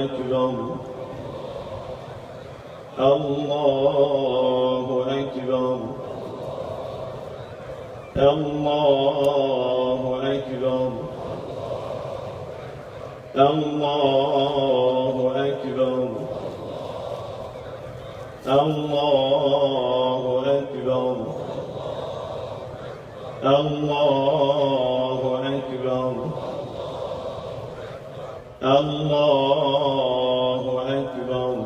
أكبر الله أكبر الله أكبر الله أكبر الله أكبر الله أكبر الله أكبر.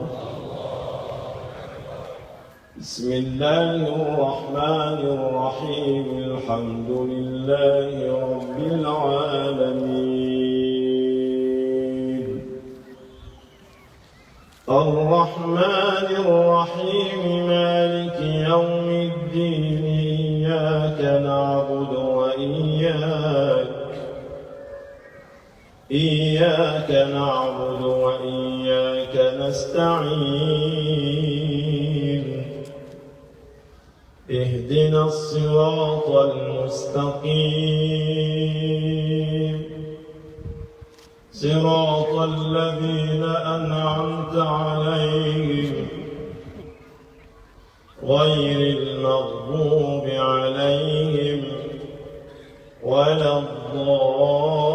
بسم الله الرحمن الرحيم. الحمد لله رب العالمين الرحمن الرحيم مالك يوم الدين إياك نعبد إياك نعبد وإياك نستعين اهدنا الصراط المستقيم صراط الذين أنعمت عليهم غير المغضوب عليهم ولا الضالين